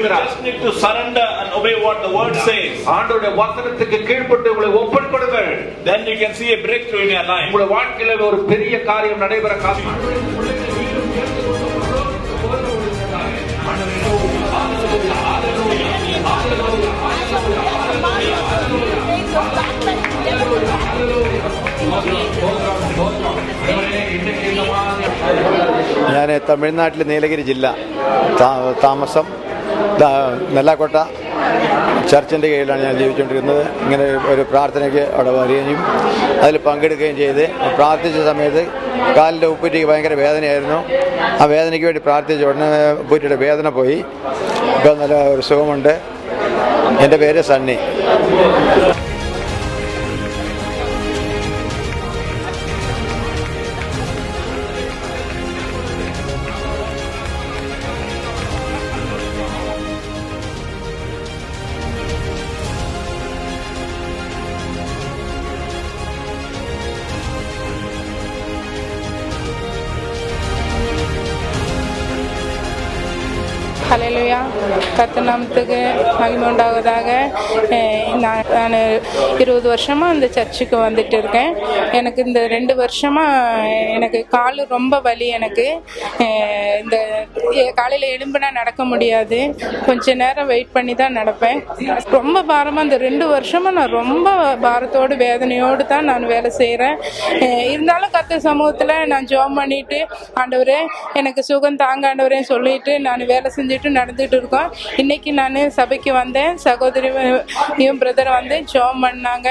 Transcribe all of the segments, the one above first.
விரும்புகிறார். You just need to surrender and obey what the word says. ஆண்டவருடைய வசனத்துக்கு கீழ்ப்பட்டு உங்களை ஒப்புக் கொடுங்கள். Then you can see a breakthrough in your life. உங்களுடைய வாழ்க்கையில ஒரு பெரிய காரியம் நடைபெற காரணம். ഞാൻ തമിഴ്നാട്ടിലെ നീലഗിരി ജില്ല താമസം നെല്ലാക്കോട്ട ചർച്ചിൻ്റെ കീഴിലാണ് ഞാൻ ജീവിച്ചുകൊണ്ടിരുന്നത്. ഇങ്ങനെ ഒരു പ്രാർത്ഥനയ്ക്ക് അവിടെ വരികയും അതിൽ പങ്കെടുക്കുകയും ചെയ്ത് പ്രാർത്ഥിച്ച സമയത്ത് കാലിൻ്റെ ഉപ്പൂറ്റിക്ക് ഭയങ്കര വേദനയായിരുന്നു. ആ വേദനയ്ക്ക് വേണ്ടി പ്രാർത്ഥിച്ച ഉടനെ ഉപ്പൂറ്റിയുടെ വേദന പോയി. ഇപ്പോൾ നല്ല ഒരു സുഖമുണ്ട്. എൻ്റെ പേര് സണ്ണി. ஹல்லேலூயா. கர்த்தர் நாமத்துக்கு மகிமை உண்டாவதாக. நான் 20 வருஷமாக இந்த சர்ச்சுக்கு வந்துட்டு இருக்கேன். எனக்கு இந்த 2 வருஷமாக எனக்கு கால் ரொம்ப வலி. எனக்கு இந்த காலையில் எழும்புனா நடக்க முடியாது. கொஞ்ச நேரம் வெயிட் பண்ணி தான் நடப்பேன். ரொம்ப பாரமாக இந்த 2 வருஷமாக நான் ரொம்ப பாரத்தோடு வேதனையோடு தான் நான் வேலை செய்கிறேன். இருந்தாலும் கர்த்தர் சமூகத்தில் நான் ஜெபம் பண்ணிட்டு, ஆண்டவரே எனக்கு சுகம் தாங்க ஆண்டவரே சொல்லிட்டு நான் வேலை செஞ்சுட்டு நடந்துட்டு இருக்கோம். இன்னைக்கு நான் சபைக்கு வந்தேன். சகோதரியும் பிரதர் வந்து ஜெபம் பண்ணாங்க.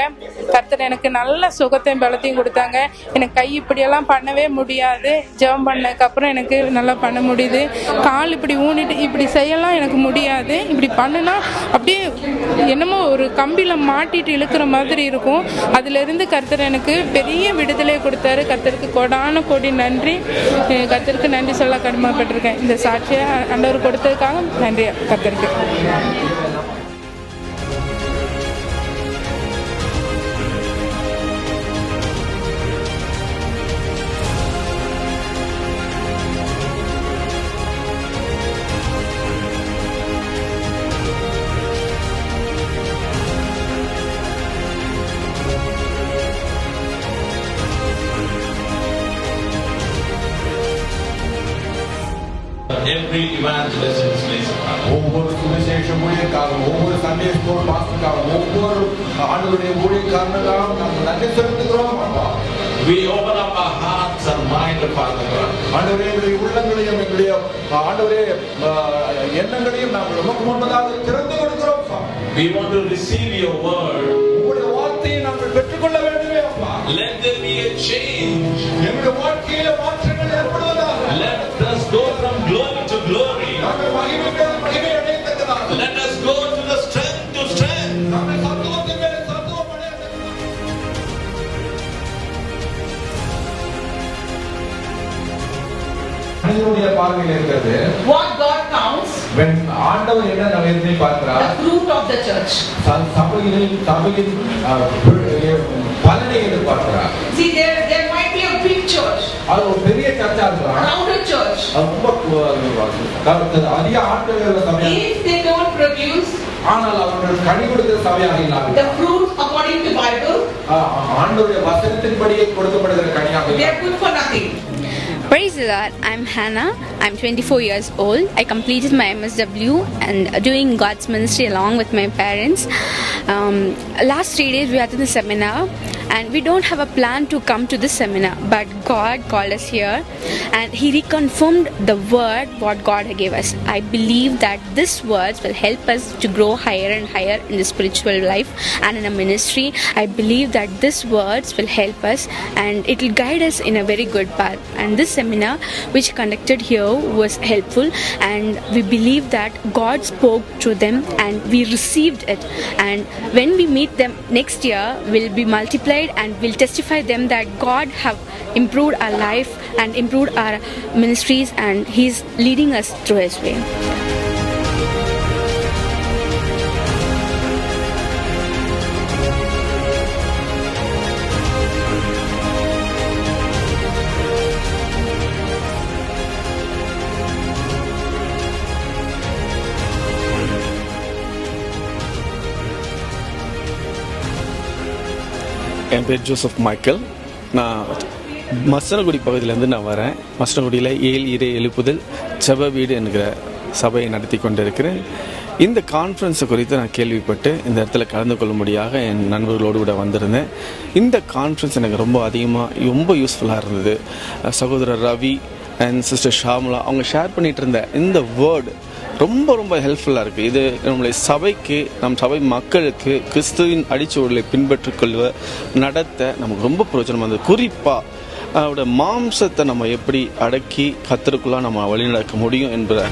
கர்த்தர் எனக்கு நல்ல சுகத்தையும் பலத்தையும் கொடுத்தாங்க. எனக்கு கை இப்படியெல்லாம் பண்ணவே முடியாது. ஜெபம் பண்ணதுக்கப்புறம் எனக்கு நல்லா பண்ண முடியுது. கால் இப்படி ஊனிட்டு இப்படி செய்யலாம் எனக்கு முடியாது. இப்படி பண்ணுனா அப்படியே என்னமோ ஒரு கம்பியில் மாட்டிட்டு இழுக்கிற மாதிரி இருக்கும். அதிலிருந்து கர்த்தர் எனக்கு பெரிய விடுதலை கொடுத்தாரு. கர்த்தருக்கு கோடான கோடி நன்றி. கர்த்தருக்கு நன்றி சொல்ல கடமைப்பட்டிருக்கேன். இந்த சாட்சியை ஆண்டவர் கொடுத்ததுக்காக நன்றி கர்த்தருக்கு. Every evangelist in this place. ஒவ்வொரு சுவிசேஷ ஊழியக்காரரும், ஒவ்வொரு சண்டே ஸ்கூல் பாஸ்டருக்காகவும், ஒவ்வொரு ஆண்டவருடைய ஊழியக்காரனுக்காகவும் நாங்கள் நன்றி செலுத்துகிறோம். அப்பா, we open up our hearts and mind, Father God. ஆண்டவரே எங்களுடைய உள்ளங்களையும் எங்களுடைய ஆண்டவரே எண்ணங்களையும் நாங்கள் உமக்கு முன்பதாக திறந்து கொடுக்கிறோம். We want to receive your word. உங்களுடைய வார்த்தையை நாங்கள் பெற்றுக்கொள்ள வேண்டுமே அப்பா. Let there be a change. எங்களுடைய வாழ்க்கையில மாற்றங்கள் ஏற்படுவதாக. Let us go from glory to glory. நாங்கள் மகிமைக்கு மகிமை அடையத்தக்கதாக. Let us go to the strength to strength. நாங்கள் சத்துவத்தின் மேல் சத்துவம் அடையத்தக்கதாக. மனிதனுடைய பார்வையில் இருக்கிறது. What God counts? When ஆண்டவர் என்ன நவீனத்தை பார்க்கிறார்? The fruit of the church. சபையின் பலனை எதிர்பார்க்கிறார். See, there might be a big church. அது ஒரு பெரிய சர்ச்சா இருக்கலாம். Crowded church. அதிக ஆட்கள் சபையா. If they don't produce ஆனால் அவர்கள் கனி கொடுக்கிற சபையாக இல்லாமல் the fruit according to Bible, ஆண்டவருடைய வசனத்தின்படியே கொடுக்கப்படுகிற கனியாக they are good for nothing. Praise the Lord. I'm Hannah. I'm 24 years old. I completed my MSW and doing God's ministry along with my parents. Last 3 days we had the seminar and we don't have a plan to come to this seminar, but God called us here and He reconfirmed the word what God gave us. I believe that these words will help us to grow higher and higher in the spiritual life and in a ministry. I believe that these words will help us and it will guide us in a very good path. And this seminar which conducted here was helpful and we believe that God spoke to them and we received it, and when we meet them next year we'll be multiplied and we'll testify them that God have improved our life and improved our ministries and He's leading us through His way. என் பேர் Joseph Michael. நான் மசனகுடி பகுதியிலேருந்து நான் வரேன். மசனகுடியில் ஏல் இறை எழுப்புதல் செப வீடு என்கிற சபையை நடத்தி கொண்டிருக்கிறேன். இந்த கான்ஃபரன்ஸை குறித்து நான் கேள்விப்பட்டு இந்த இடத்துல கலந்து கொள்ளும்படியாக என் நண்பர்களோடு கூட வந்திருந்தேன். இந்த கான்ஃபரன்ஸ் எனக்கு ரொம்ப யூஸ்ஃபுல்லாக இருந்தது. சகோதரர் ரவி அண்ட் சிஸ்டர் ஷாமலா அவங்க ஷேர் பண்ணிகிட்டு இருந்த இந்த வேர்டு ரொம்ப ஹெல்ப்ஃபுல்லாக இருக்குது. இது நம்மளுடைய சபைக்கு, நம் சபை மக்களுக்கு கிறிஸ்துவின் அடிச்சுவடுகளை பின்பற்றிக்கொள்வ நடத்த நமக்கு ரொம்ப பிரயோஜனமாக இருந்தது. குறிப்பாக அவரோட மாம்சத்தை நம்ம எப்படி அடக்கி கர்த்தருக்குள்ளே நம்ம வழிநடக்க முடியும் என்ற